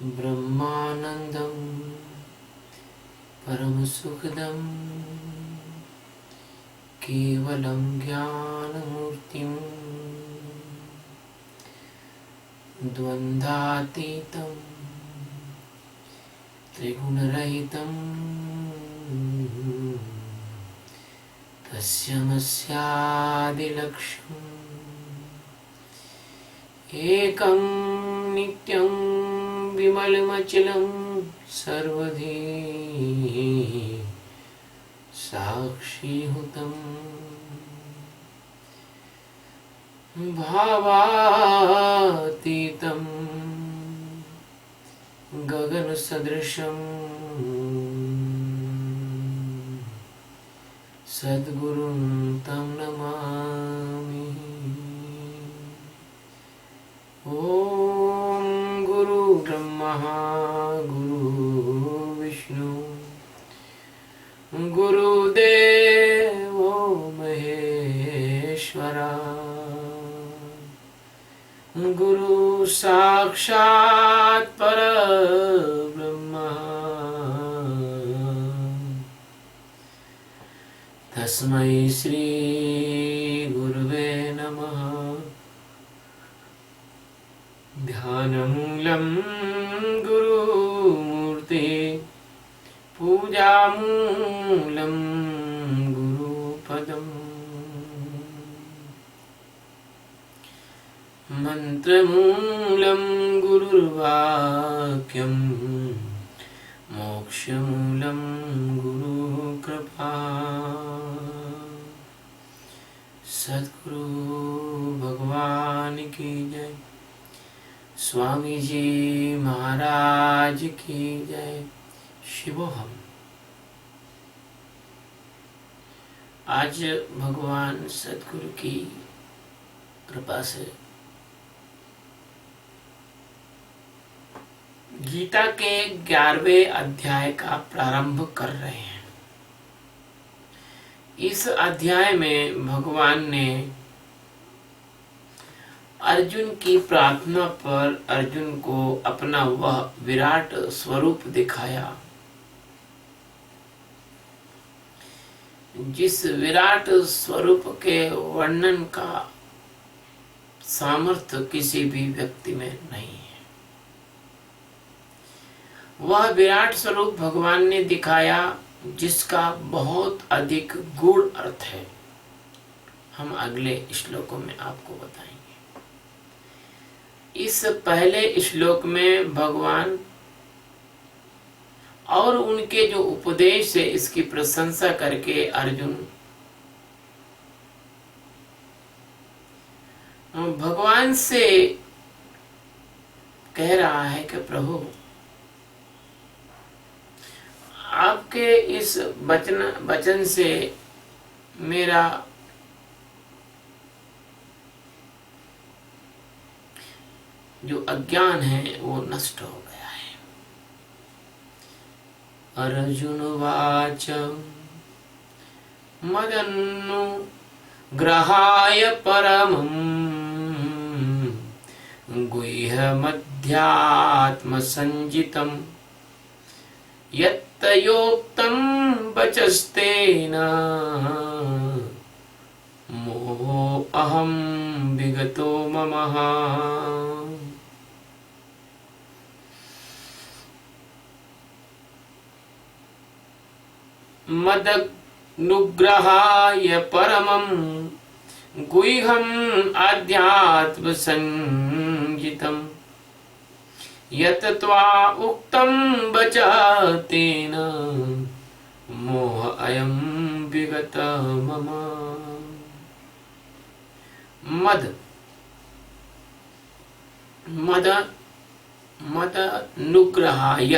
ब्रह्मानंदं परमसुखदं केवलं ज्ञानमूर्तिं द्वन्द्वातीतं त्रिगुणरहितं तस्मस्यादिलक्ष्यम् एकं नित्यं विमलमचलं सर्वधी साक्षीभूतं भावातीतं गगनसदृशं सद्गुरुं तं नमामि। ओम गुरु ब्रह्मा गुरु विष्णु गुरुदेवो महेश्वरा गुरु साक्षात् परब्रह्म तस्मै श्री गुरुवे नमः। ध्यानमूलं गुरुमूर्ते पूजामूलं गुरुपदम् मंत्रमूलं गुरुर्वाक्यं मोक्षमूलं गुरुकृपा। सद्गुरु भगवान की जय। स्वामी जी महाराज की जय। शिवोहम। आज भगवान सद्गुरु की कृपा से गीता के 11वें अध्याय का प्रारंभ कर रहे हैं। इस अध्याय में भगवान ने अर्जुन की प्रार्थना पर अर्जुन को अपना वह विराट स्वरूप दिखाया, जिस विराट स्वरूप के वर्णन का सामर्थ्य किसी भी व्यक्ति में नहीं है। वह विराट स्वरूप भगवान ने दिखाया जिसका बहुत अधिक गूढ़ अर्थ है। हम अगले श्लोकों में आपको बताएंगे। इस पहले श्लोक में भगवान और उनके जो उपदेश है इसकी प्रशंसा करके अर्जुन भगवान से कह रहा है कि प्रभु आपके इस वचन से मेरा जो अज्ञान है वो नष्ट हो गया है। अर्जुन वाच मदनुग्रहाय परमं गुह्यमध्यात्म संजितं यत्तयोक्तं वचस्तेन मोऽहं विगतो ममः। मदनुग्रहाय परमं गुह्यम् आध्यात्म संजितं यत् त्वा उक्तं वचः तेन मोह अयं विगत मम। मदनुग्रहाय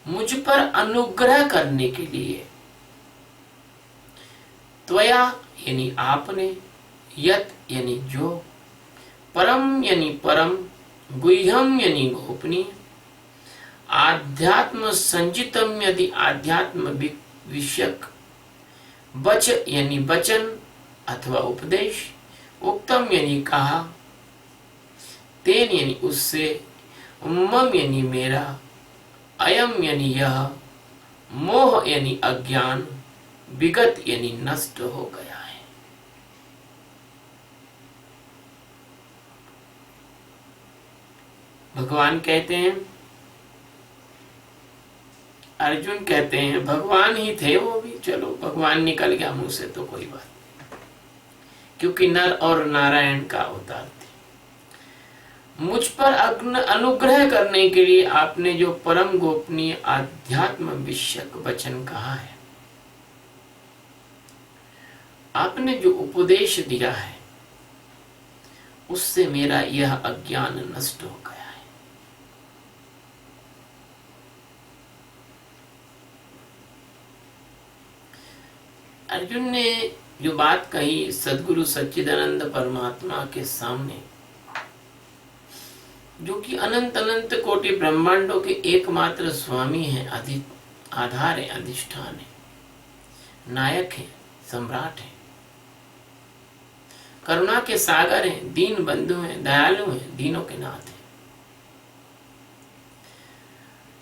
मुझ पर अनुग्रह करने के लिए, त्वया यानी आपने, यत यानी जो, परम यानी परम, गुह्यम यानी गोपनीय, आध्यात्म संजितम यदि आध्यात्म विषयक, वच यानी वचन अथवा उपदेश, उक्तम यानी कहा, तेन यानी उससे, मम यानी मेरा, अयम यानी यह, मोह यानी अज्ञान, विगत यानी नष्ट हो गया है। भगवान कहते हैं, अर्जुन कहते हैं भगवान ही थे वो भी, चलो भगवान निकल गया मुंह से तो कोई बात नहीं, क्योंकि नर और नारायण का अवतार थे। मुझ पर अनुग्रह करने के लिए आपने जो परम गोपनीय आध्यात्म विषयक वचन कहा है, आपने जो उपदेश दिया है, उससे मेरा यह अज्ञान नष्ट हो गया है। अर्जुन ने जो बात कही सद्गुरु सच्चिदानंद परमात्मा के सामने, जो कि अनंत अनंत कोटि ब्रह्मांडों के एकमात्र स्वामी हैं, आधार है, अधिष्ठान है, नायक है, सम्राट है, करुणा के सागर हैं, दीन बंधु हैं, दयालु हैं, दीनों के नाथ हैं।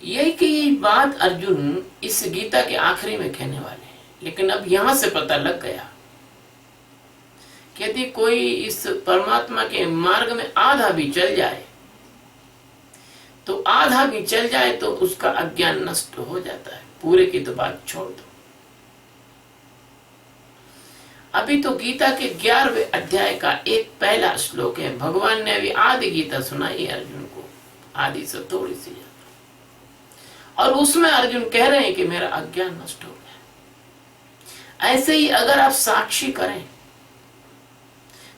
यही की बात अर्जुन इस गीता के आखिरी में कहने वाले हैं, लेकिन अब यहां से पता लग गया कि यदि कोई इस परमात्मा के मार्ग में आधा भी चल जाए, तो आधा भी चल जाए तो उसका अज्ञान नष्ट हो जाता है। पूरे की तो बात छोड़ दो। अभी तो गीता के 11वें अध्याय का एक पहला श्लोक है। भगवान ने अभी आधी गीता सुनाई है अर्जुन को, आधी से थोड़ी सी ज्यादा, और उसमें अर्जुन कह रहे हैं कि मेरा अज्ञान नष्ट हो गया। ऐसे ही अगर आप साक्षी करें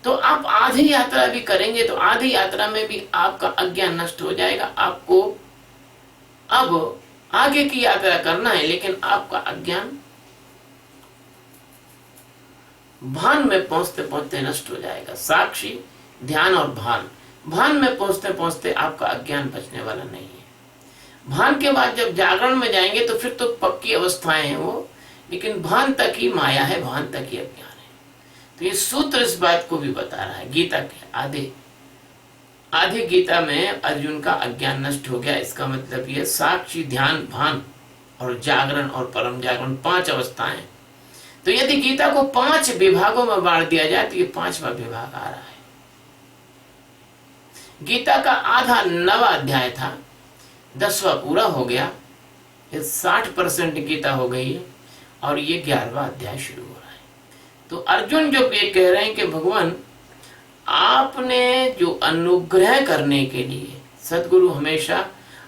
तो आप आधी यात्रा भी करेंगे तो आधी यात्रा में भी आपका अज्ञान नष्ट हो जाएगा। आपको अब आगे की यात्रा करना है, लेकिन आपका अज्ञान भान में पहुंचते पहुंचते नष्ट हो जाएगा। साक्षी, ध्यान और भान में पहुंचते पहुंचते आपका अज्ञान बचने वाला नहीं है। भान के बाद जब जागरण में जाएंगे तो फिर तो पक्की अवस्थाएं हैं वो, लेकिन भान तक ही माया है, भान तक ही अज्ञान है। तो ये सूत्र इस बात को भी बता रहा है। गीता के आधे गीता में अर्जुन का अज्ञान नष्ट हो गया। इसका मतलब ये साक्षी, ध्यान, भान और जागरण और परम जागरण 5 अवस्थाएं। तो यदि गीता को 5 विभागों में बांट दिया जाए तो ये 5वां विभाग आ रहा है। गीता का आधा 9वां अध्याय था, 10वां पूरा हो गया, 60% गीता हो गई है और ये 11वां अध्याय शुरू हो रहा है। तो अर्जुन जो ये कह रहे हैं कि भगवान आपने जो अनुग्रह करने के लिए, सद्गुरु हमेशा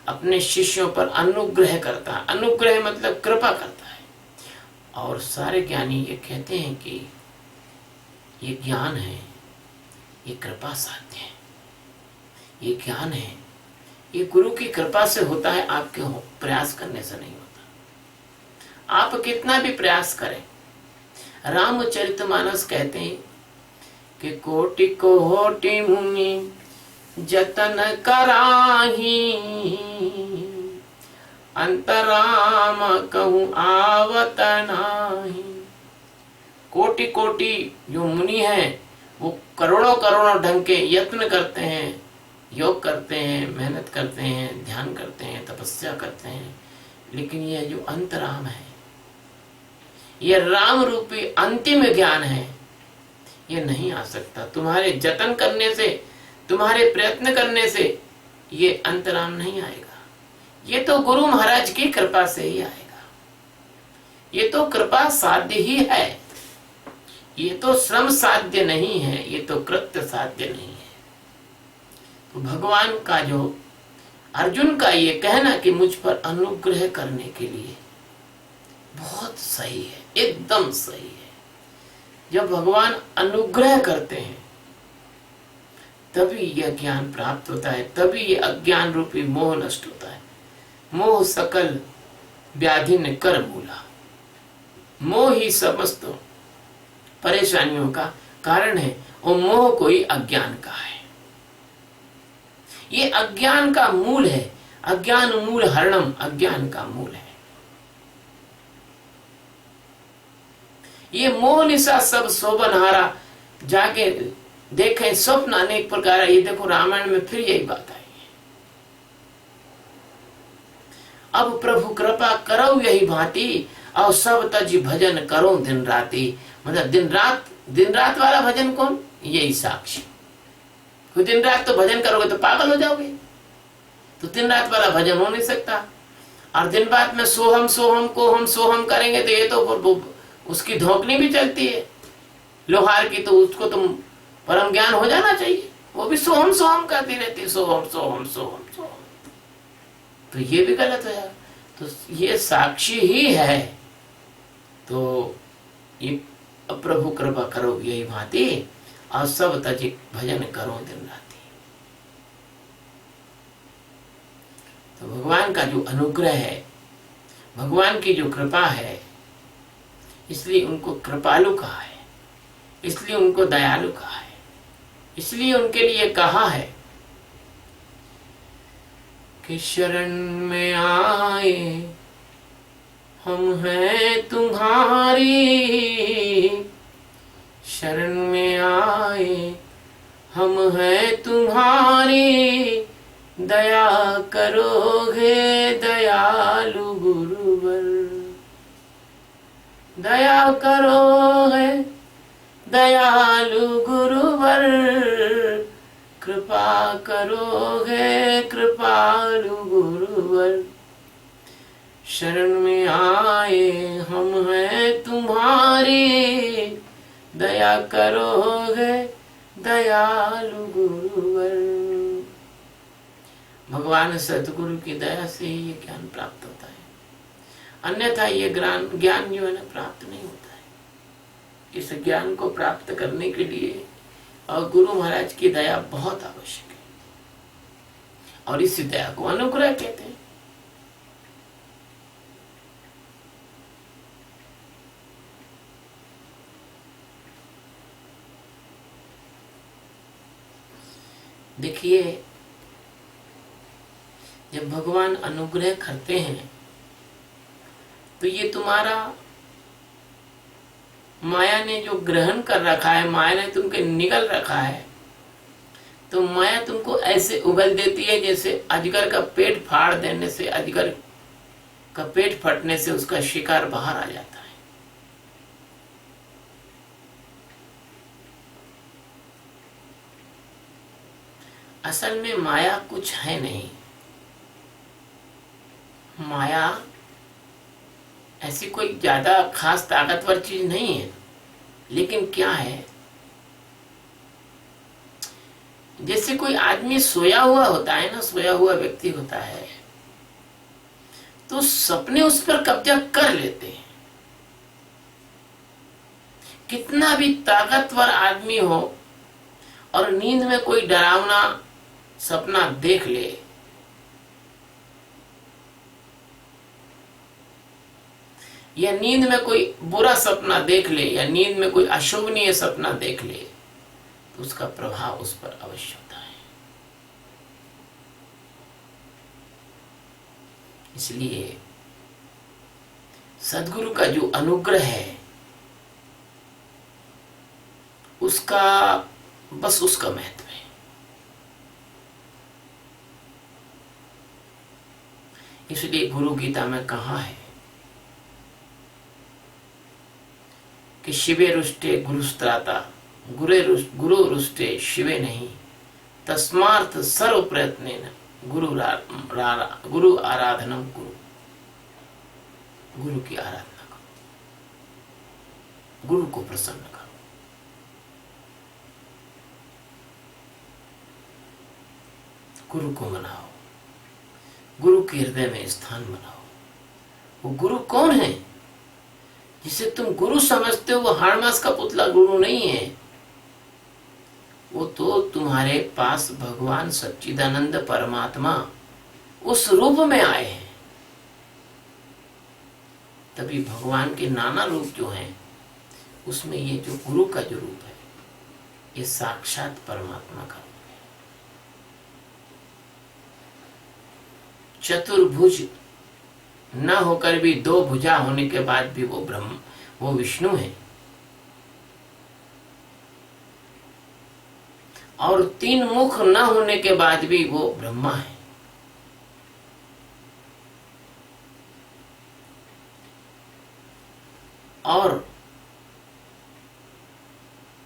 अपने शिष्यों पर अनुग्रह करता है। अनुग्रह मतलब कृपा करता है। और सारे ज्ञानी ये कहते हैं कि ये ज्ञान है, ये कृपा साध्य है, ये ज्ञान है, ये गुरु की कृपा से होता है, आपके प्रयास करने से नहीं होता। आप कितना भी प्रयास करें, रामचरितमानस कहते हैं कि कोटि कोटि मुनि जतन कराही, अंतराम कहूँ आवत नाही। कोटि कोटि जो मुनि हैं वो करोड़ों करोड़ों ढंग के यत्न करते हैं, योग करते हैं, मेहनत करते हैं, ध्यान करते हैं, तपस्या करते हैं, लेकिन ये जो अंतराम है, ये राम रूपी अंतिम ज्ञान है, ये नहीं आ सकता। तुम्हारे जतन करने से, तुम्हारे प्रयत्न करने से ये अंतराम नहीं आएगा। ये तो गुरु महाराज की कृपा से ही आएगा। ये तो कृपा साध्य ही है, ये तो श्रम साध्य नहीं है, ये तो कृत्य साध्य नहीं है। तो भगवान का जो अर्जुन का ये कहना कि मुझ पर अनुग्रह करने के लिए बहुत सही है, एकदम सही है। जब भगवान अनुग्रह करते हैं तभी यह ज्ञान प्राप्त होता है, तभी ये अज्ञान रूपी मोह नष्ट होता है। मोह सकल व्याधि ने कर मूला। मोह ही समस्त परेशानियों का कारण है और मोह कोई अज्ञान का है। ये अज्ञान का मूल है। अज्ञान मूल हरणम, अज्ञान का मूल है। ये मोह निशा सब शोभनहारा, जाके देखें स्वप्न अनेक प्रकार। ये देखो रामायण में फिर यही बात आई है। अब प्रभु कृपा करो यही भांति, और सब तज भजन करो दिन राती। मतलब दिन रात वाला भजन कौन? यही साक्षी। कोई दिन रात तो भजन करोगे तो पागल हो जाओगे, तो दिन रात वाला भजन हो नहीं सकता। और दिन रात में सोहम सोहम को हम सोहम करेंगे तो ये तो उसकी धोकनी भी चलती है लोहार की, तो उसको तो परम ज्ञान हो जाना चाहिए, वो भी सोहम सोहम करती रहती है, सोहम सोहम सोहम सोहम, तो ये भी गलत हो जाएगा। तो ये साक्षी ही है, तो ये प्रभु कृपा करो यही भांति, और सब तज भजन करो दिन राति। तो भगवान का जो अनुग्रह है, भगवान की जो कृपा है, इसलिए उनको कृपालु कहा है, इसलिए उनको दयालु कहा है, इसलिए उनके लिए कहा है कि शरण में आए हम हैं तुम्हारी, शरण में आए हम हैं तुम्हारी, दया करोगे दयालु गुरुवर, दया करोगे दयालु गुरुवर, कृपा करोगे कृपालु गुरुवर, शरण में आए हम हैं तुम्हारी, दया करोगे दयालु गुरुवर। भगवान सतगुरु की दया से ही ये ज्ञान प्राप्त होता है, अन्यथा ये ज्ञान जो है ना प्राप्त नहीं होता है। इस ज्ञान को प्राप्त करने के लिए और गुरु महाराज की दया बहुत आवश्यक है, और इस दया को अनुग्रह कहते हैं। देखिए, जब भगवान अनुग्रह करते हैं तो ये तुम्हारा माया ने जो ग्रहण कर रखा है, माया ने तुमके निगल रखा है, तो माया तुमको ऐसे उगल देती है जैसे अजगर का पेट फाड़ देने से, अजगर का पेट फटने से उसका शिकार बाहर आ जाता है। असल में माया कुछ है नहीं, माया ऐसी कोई ज्यादा खास ताकतवर चीज नहीं है, लेकिन क्या है, जैसे कोई आदमी सोया हुआ होता है ना, सोया हुआ व्यक्ति होता है, तो सपने उस पर कब्जा कर लेते हैं। कितना भी ताकतवर आदमी हो और नींद में कोई डरावना सपना देख ले, या नींद में कोई बुरा सपना देख ले, या नींद में कोई अशोभनीय सपना देख ले, तो उसका प्रभाव उस पर अवश्य होता है। इसलिए सद्गुरु का जो अनुग्रह है, उसका बस उसका महत्व है। इसलिए गुरु गीता में कहा है कि शिवे रुष्टे गुरुस्त्राता, गुरु रुष्टे शिवे नहीं, तस्मार्थ सर्व प्रयत्नेन गुरु आराधनम गुरु। गुरु की आराधना करो, गुरु को प्रसन्न करो। गुरु को मनाओ, गुरु के हृदय में स्थान बनाओ। वो गुरु कौन है जिसे तुम गुरु समझते हो? वो हाड़मास का पुतला गुरु नहीं है, वो तो तुम्हारे पास भगवान सच्चिदानंद परमात्मा उस रूप में आए हैं। तभी भगवान के नाना रूप जो हैं, उसमें ये जो गुरु का जो रूप है, ये साक्षात परमात्मा का रूप है। चतुर्भुज न होकर भी दो भुजा होने के बाद भी वो विष्णु है, और तीन मुख न होने के बाद भी वो ब्रह्मा है। और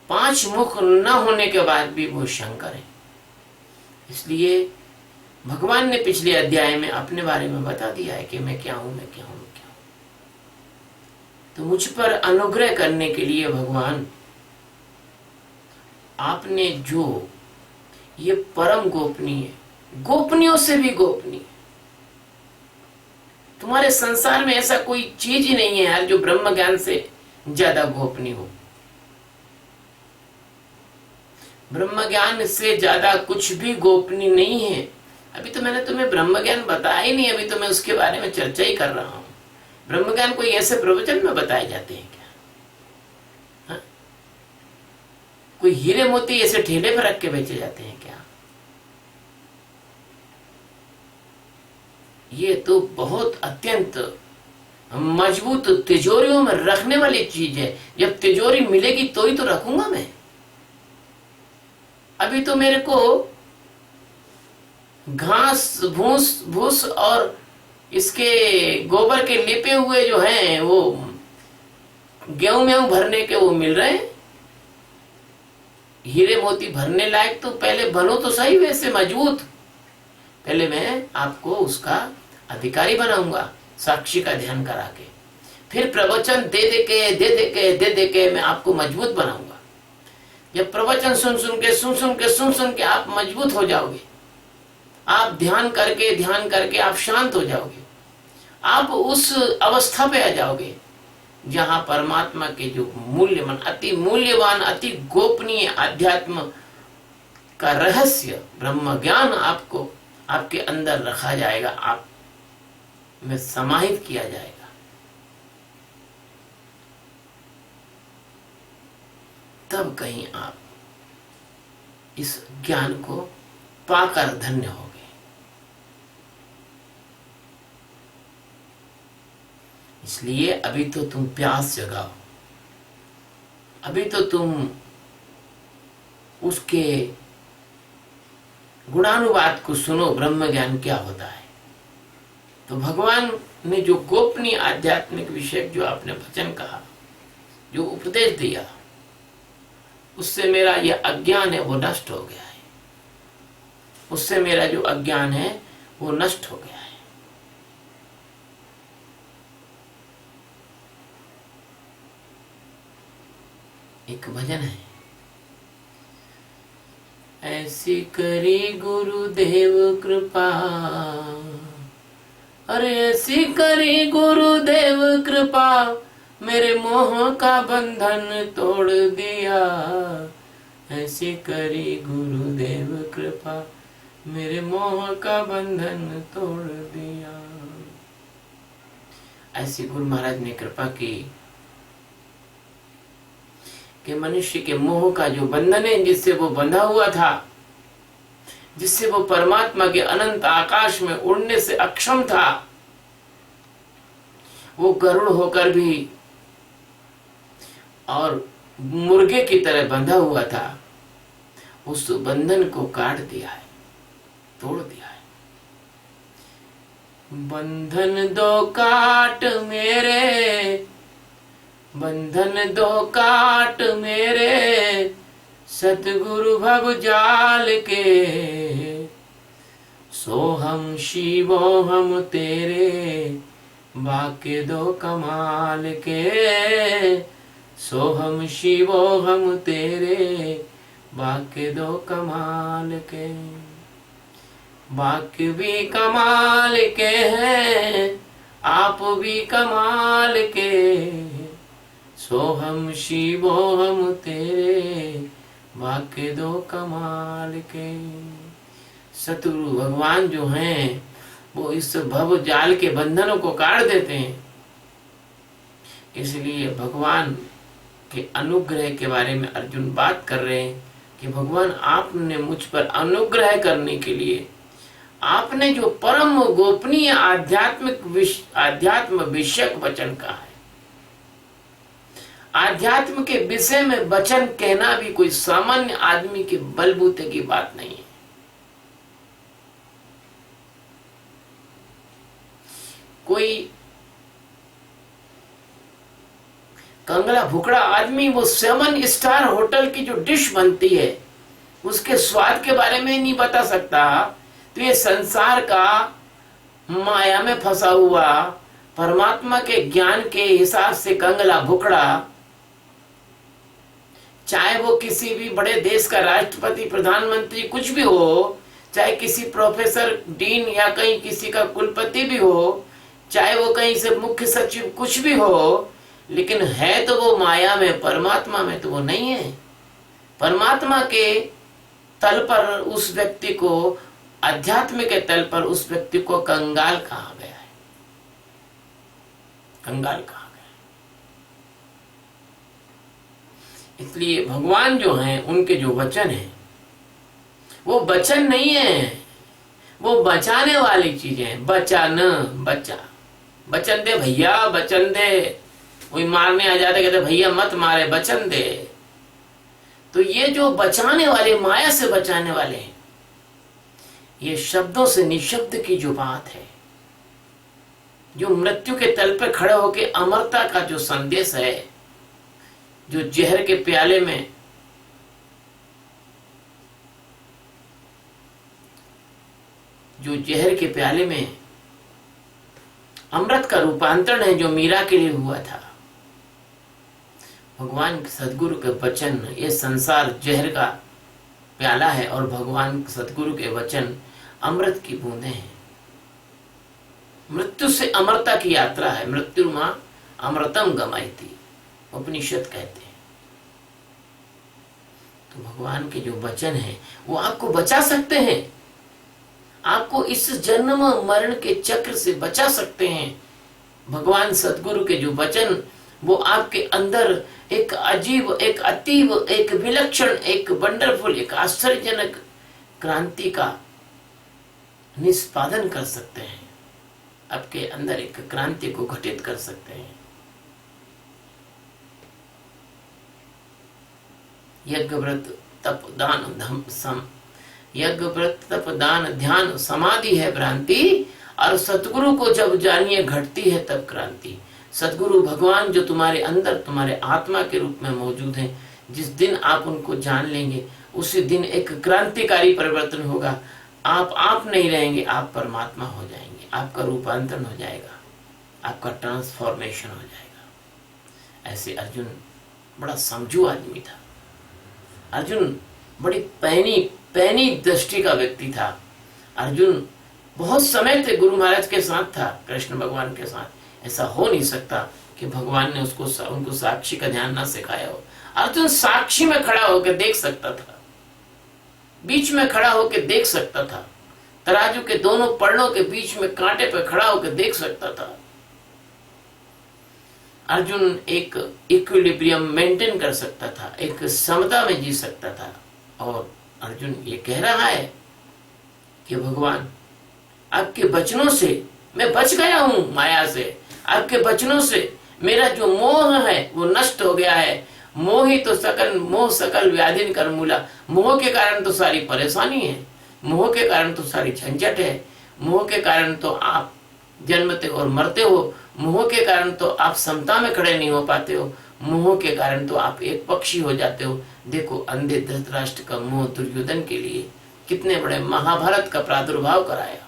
5 मुख न होने के बाद भी वो शंकर है। इसलिए भगवान ने पिछले अध्याय में अपने बारे में बता दिया है कि मैं क्या हूं, मैं क्या हूं, मैं क्या हूं। तो मुझ पर अनुग्रह करने के लिए भगवान आपने जो ये परम गोपनीय, गोपनीयों से भी गोपनीय, तुम्हारे संसार में ऐसा कोई चीज ही नहीं है यार जो ब्रह्म ज्ञान से ज्यादा गोपनीय हो। ब्रह्म ज्ञान से ज्यादा कुछ भी गोपनीय नहीं है। अभी तो मैंने तुम्हें ब्रह्म ज्ञान बताया ही नहीं, अभी तो मैं उसके बारे में चर्चा ही कर रहा हूं। ब्रह्म ज्ञान कोई ऐसे प्रवचन में बताए जाते हैं क्या? हा? कोई हीरे मोती ऐसे ठेले पर रख के बेचे जाते हैं क्या? ये तो बहुत अत्यंत मजबूत तिजोरियों में रखने वाली चीज है। जब तिजोरी मिलेगी तो ही तो रखूंगा मैं। अभी तो मेरे को घास भूस भूस और इसके गोबर के लिपे हुए जो हैं वो गेहूं में भरने के वो मिल रहे हैं। हीरे मोती भरने लायक तो पहले बनो तो सही वैसे मजबूत। पहले मैं आपको उसका अधिकारी बनाऊंगा साक्षी का ध्यान करा के, फिर प्रवचन दे दे के मैं आपको मजबूत बनाऊंगा। जब प्रवचन सुन सुन के आप मजबूत हो जाओगे, आप ध्यान करके आप शांत हो जाओगे, आप उस अवस्था पे आ जाओगे जहां परमात्मा के जो मूल्यवान, अति मूल्यवान, अति गोपनीय आध्यात्म का रहस्य ब्रह्म ज्ञान आपको आपके अंदर रखा जाएगा, आप में समाहित किया जाएगा। तब कहीं आप इस ज्ञान को पाकर धन्य होगे। इसलिए अभी तो तुम प्यास जगाओ, अभी तो तुम उसके गुणानुवाद को सुनो, ब्रह्म ज्ञान क्या होता है। तो भगवान ने जो गोपनीय आध्यात्मिक विषय जो आपने वचन कहा, जो उपदेश दिया, उससे मेरा यह अज्ञान है वो नष्ट हो गया है। उससे मेरा जो अज्ञान है वो नष्ट हो गया है। एक भजन है, ऐसी करी गुरुदेव कृपा, अरे ऐसी करी गुरुदेव कृपा, मेरे मोह का बंधन तोड़ दिया। ऐसी करी गुरुदेव कृपा, मेरे मोह का बंधन तोड़ दिया। ऐसी गुरु महाराज ने कृपा की कि मनुष्य के मोह का जो बंधन है, जिससे वो बंधा हुआ था, जिससे वो परमात्मा के अनंत आकाश में उड़ने से अक्षम था, वो गरुड़ होकर भी और मुर्गे की तरह बंधा हुआ था, उस बंधन को काट दिया है, तोड़ दिया है। बंधन दो काट मेरे, बंधन दो काट मेरे, सतगुरु भव जाल के, सो हम शिवो हम तेरे, बाके दो कमाल के, सो हम शिवो हम तेरे, बाके दो कमाल के। बाकी भी कमाल के हैं, आप भी कमाल के, सो हम शिवो हम तेरे, बाके दो कमाल के। सतगुरु भगवान जो हैं वो इस भव जाल के बंधनों को काट देते हैं। इसलिए भगवान के अनुग्रह के बारे में अर्जुन बात कर रहे हैं कि भगवान आपने मुझ पर अनुग्रह करने के लिए आपने जो परम गोपनीय आध्यात्म विषयक वचन कहा है। आध्यात्म के विषय में वचन कहना भी कोई सामान्य आदमी के बलबूते की बात नहीं है। कोई कंगला भुकड़ा आदमी वो 7 स्टार होटल की जो डिश बनती है उसके स्वाद के बारे में नहीं बता सकता, तो ये संसार का माया में फंसा हुआ परमात्मा के ज्ञान के हिसाब से कंगला भुकड़ा, चाहे वो किसी भी बड़े देश का राष्ट्रपति, प्रधानमंत्री कुछ भी हो, चाहे किसी प्रोफेसर, डीन या कहीं किसी का कुलपति भी हो, चाहे वो कहीं से मुख्य सचिव कुछ भी हो, लेकिन है तो वो माया में, परमात्मा में तो वो नहीं है। परमात्मा के तल पर उस व्यक्ति को, अध्यात्म के तल पर उस व्यक्ति को कंगाल कहा गया है, कंगाल कहा गया। इसलिए भगवान जो हैं उनके जो वचन हैं वो वचन नहीं है, वो बचाने वाली चीजें हैं। बचन दे भैया, बचन दे। कोई मारने आ जाते कहते भैया मत मारे, बचन दे। तो ये जो बचाने वाले, माया से बचाने वाले हैं, ये शब्दों से निशब्द की जो बात है, जो मृत्यु के तल पे खड़े होके अमरता का जो संदेश है, जो जहर के प्याले में अमृत का रूपांतरण है, जो मीरा के लिए हुआ था। भगवान सदगुरु के वचन, ये संसार जहर का प्याला है और भगवान सदगुरु के वचन अमृत की बूंदें हैं। मृत्यु से अमरता की यात्रा है। मृत्यु मां अमृतम गमायती, उपनिषद कहते हैं। तो भगवान के जो वचन हैं वो आपको बचा सकते हैं, आपको इस जन्म मरण के चक्र से बचा सकते हैं। भगवान सदगुरु के जो वचन वो आपके अंदर एक अजीब, एक अतीब, एक विलक्षण, एक वंडरफुल, एक आश्चर्यजनक क्रांति का निष्पादन कर सकते हैं। आपके अंदर एक क्रांति को घटित कर सकते हैं। यज्ञ व्रत तप दान धम सम, यज्ञ व्रत तप दान ध्यान समाधि है भ्रांति, और सतगुरु को जब जानिए घटती है तब क्रांति। सतगुरु भगवान जो तुम्हारे अंदर, तुम्हारे आत्मा के रूप में मौजूद हैं, जिस दिन आप उनको जान लेंगे उसी दिन एक क्रांतिकारी परिवर्तन होगा। आप नहीं रहेंगे, आप परमात्मा हो जाएंगे, आपका रूपांतरण हो जाएगा, आपका ट्रांसफॉर्मेशन हो जाएगा। ऐसे अर्जुन बड़ा समझू आदमी था। अर्जुन बड़ी पैनी दृष्टि का व्यक्ति था। अर्जुन बहुत समय से गुरु महाराज के साथ था, कृष्ण भगवान के साथ। ऐसा हो नहीं सकता कि भगवान ने उनको साक्षी का ध्यान ना सिखाया हो। अर्जुन साक्षी में खड़ा होकर देख सकता था, बीच में खड़ा होकर देख सकता था, तराजू के दोनों पड़ों के बीच में कांटे पर खड़ा होकर देख सकता था। अर्जुन एक इक्विलिब्रियम मेंटेन कर सकता था, एक समता में जी सकता था। और अर्जुन ये कह रहा है कि भगवान आपके वचनों से मैं बच गया हूं माया से, आपके वचनों से मेरा जो मोह है वो नष्ट हो गया है। मोह ही तो मोह सकल व्याधिन कर मूला। मोह के कारण तो सारी परेशानी है, मोह के कारण तो सारी झंझट है, मोह के कारण तो आप जन्मते और मरते हो, मोह के कारण तो आप समता में खड़े नहीं हो पाते हो, मोह के कारण तो आप एक पक्षी हो जाते हो। देखो अंधे धृतराष्ट्र का मोह दुर्योधन के लिए कितने बड़े महाभारत का प्रादुर्भाव कराया,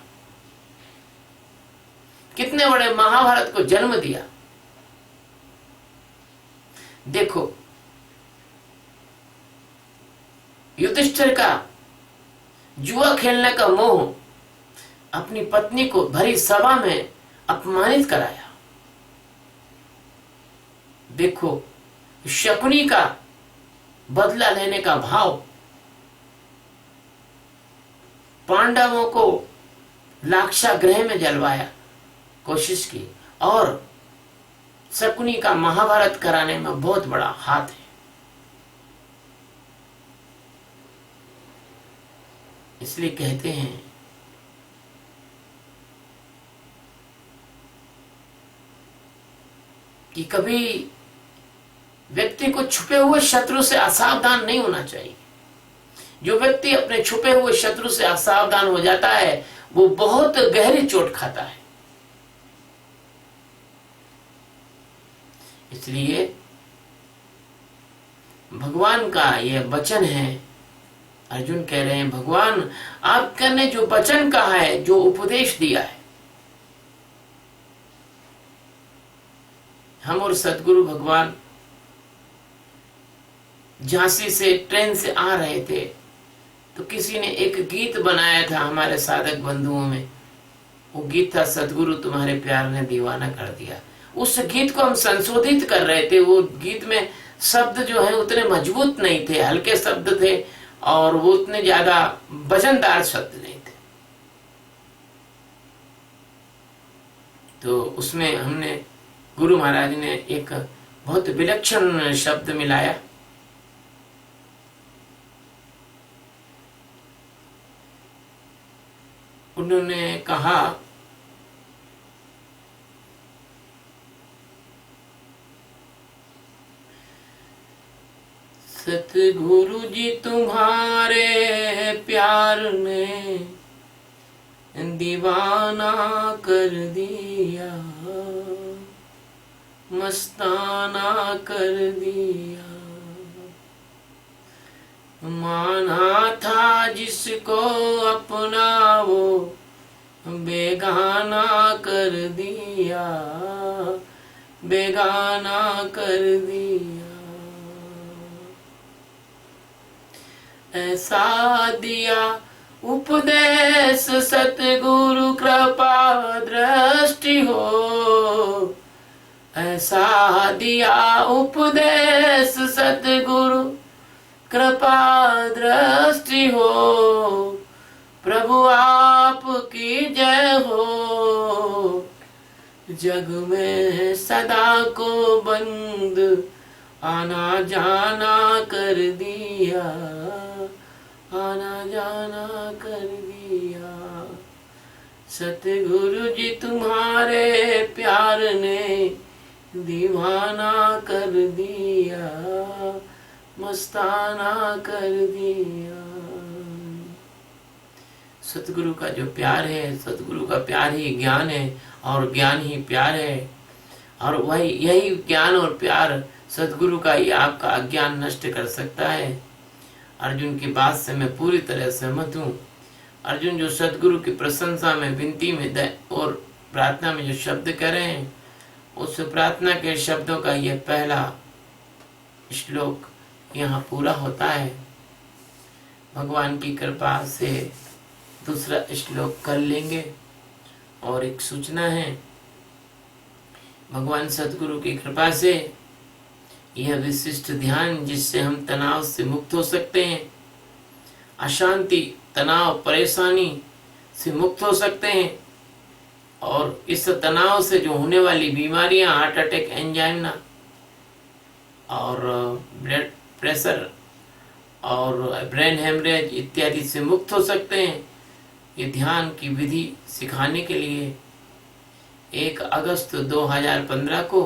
कितने बड़े महाभारत को जन्म दिया। देखो युधिष्ठिर का जुआ खेलने का मोह अपनी पत्नी को भरी सभा में अपमानित कराया। देखो शकुनी का बदला लेने का भाव, पांडवों को लाक्षागृह में जलवाया कोशिश की, और शकुनी का महाभारत कराने में बहुत बड़ा हाथ है। इसलिए कहते हैं कि कभी व्यक्ति को छुपे हुए शत्रु से असावधान नहीं होना चाहिए। जो व्यक्ति अपने छुपे हुए शत्रु से असावधान हो जाता है वो बहुत गहरी चोट खाता है। इसलिए भगवान का यह वचन है। अर्जुन कह रहे हैं भगवान आपने जो वचन कहा है, जो उपदेश दिया है, हम और सदगुरु भगवान झांसी से ट्रेन से आ रहे थे तो किसी ने एक गीत बनाया था हमारे साधक बंधुओं में। वो गीत था सदगुरु तुम्हारे प्यार ने दीवाना कर दिया। उस गीत को हम संशोधित कर रहे थे। वो गीत में शब्द जो है उतने मजबूत नहीं थे, हल्के शब्द थे और वो उतने ज्यादा वजनदार शब्द नहीं थे। तो उसमें हमने गुरु महाराज ने एक बहुत विलक्षण शब्द मिलाया। उन्होंने कहा सतगुरु जी तुम्हारे प्यार ने दीवाना कर दिया, मस्ताना कर दिया। माना था जिसको अपना वो बेगाना कर दिया, बेगाना कर दिया। ऐसा दिया उपदेश सतगुरु कृपा दृष्टि हो, ऐसा दिया उपदेश सतगुरु कृपा दृष्टि हो। प्रभु आपकी जय हो, जग में सदा को बंद आना जाना कर दिया, आना जाना कर दिया। सतगुरु जी तुम्हारे प्यार ने दीवाना कर दिया, मस्ताना कर दिया। सतगुरु का जो प्यार है, सतगुरु का प्यार ही ज्ञान है और ज्ञान ही प्यार है। और वही यही ज्ञान और प्यार सतगुरु का ही आपका अज्ञान नष्ट कर सकता है। अर्जुन की बात से मैं पूरी तरह सहमत हूँ। अर्जुन जो सतगुरु की प्रशंसा में, विनती में और प्रार्थना में जो शब्द कह रहे हैं, उस प्रार्थना के शब्दों का यह पहला श्लोक यहाँ पूरा होता है। भगवान की कृपा से दूसरा श्लोक कर लेंगे। और एक सूचना है, भगवान सतगुरु की कृपा से यह विशिष्ट ध्यान जिससे हम तनाव से मुक्त हो सकते हैं, अशांति, तनाव, परेशानी से मुक्त हो सकते हैं। और इस तनाव से जो होने वाली बीमारियां, हार्ट अटैक, एंजाइना और ब्लड प्रेशर और ब्रेन हेमरेज इत्यादि से मुक्त हो सकते हैं। ये ध्यान की विधि सिखाने के लिए 1 अगस्त 2015 को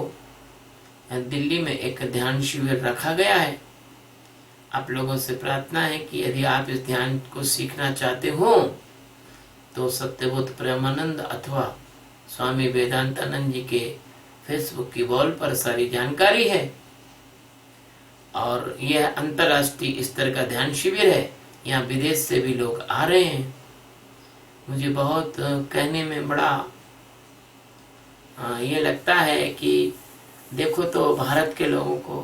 दिल्ली में एक ध्यान शिविर रखा गया है। आप लोगों से प्रार्थना है कि यदि आप इस ध्यान को सीखना चाहते हो तो सत्यबोध प्रेमानंद अथवा स्वामी वेदांतानंद जी के फेसबुक की वॉल पर सारी जानकारी है। और यह अंतर्राष्ट्रीय स्तर का ध्यान शिविर है। यहाँ विदेश से भी लोग आ रहे हैं। मुझे बहुत कहने में बड़ा ये लगता है कि देखो तो भारत के लोगों को,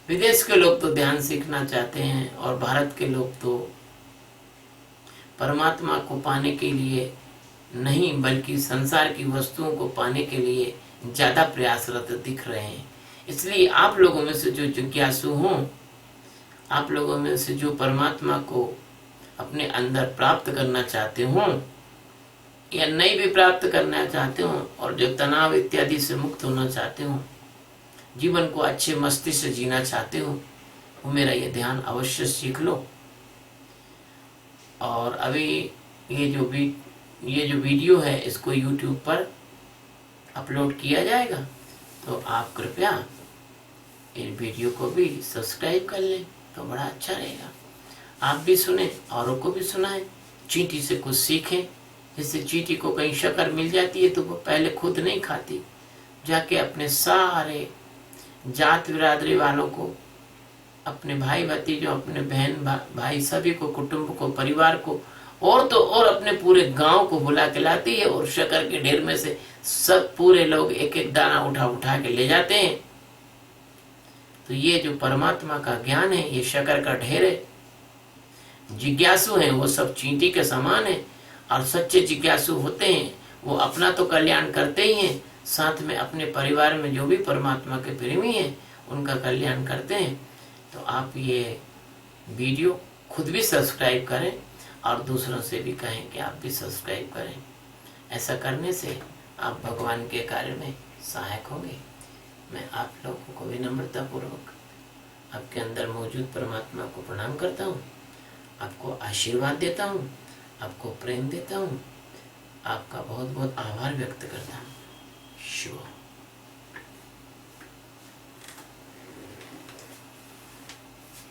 विदेश के लोग तो ध्यान सीखना चाहते हैं और भारत के लोग तो परमात्मा को पाने के लिए नहीं बल्कि संसार की वस्तुओं को पाने के लिए ज्यादा प्रयासरत दिख रहे हैं। इसलिए आप लोगों में से जो जिज्ञासु हों, आप लोगों में से जो परमात्मा को अपने अंदर प्राप्त करना चाहते हों या नहीं भी प्राप्त करना चाहते हो और जो तनाव इत्यादि से मुक्त होना चाहते हो, जीवन को अच्छे मस्तिष्क से जीना चाहते हो, वो मेरा ये ध्यान अवश्य सीख लो। और अभी ये जो वीडियो है इसको YouTube पर अपलोड किया जाएगा, तो आप कृपया इस वीडियो को भी सब्सक्राइब कर लें तो बड़ा अच्छा रहेगा। आप भी सुने, औरों को भी सुनाएं, चींटी से कुछ सीखें। जिससे चींटी को कहीं शक्कर मिल जाती है तो वो पहले खुद नहीं खाती, जाके अपने सारे जात बिरादरी वालों को अपने भाई भतीजों, अपने बहन भाई सभी को, कुटुंब को, परिवार को, और तो और अपने पूरे गांव को बुला के लाती है। और शक्कर के ढेर में से सब पूरे लोग एक एक दाना उठा उठा के ले जाते हैं। तो ये जो परमात्मा का ज्ञान है, ये शक्कर का ढेर है। जिज्ञासु हैं वो सब चींटी के समान है, और सच्चे जिज्ञासु होते हैं वो अपना तो कल्याण करते ही हैं, साथ में अपने परिवार में जो भी परमात्मा के प्रेमी हैं उनका कल्याण करते हैं। तो आप ये वीडियो खुद भी सब्सक्राइब करें और दूसरों से भी कहें कि आप भी सब्सक्राइब करें। ऐसा करने से आप भगवान के कार्य में सहायक होंगे। मैं आप लोगों को विनम्रता पूर्वक आपके अंदर मौजूद परमात्मा को प्रणाम करता हूँ, आपको आशीर्वाद देता हूँ, आपको प्रेम देता हूँ, आपका बहुत बहुत आभार व्यक्त करता हूँ। शुभ।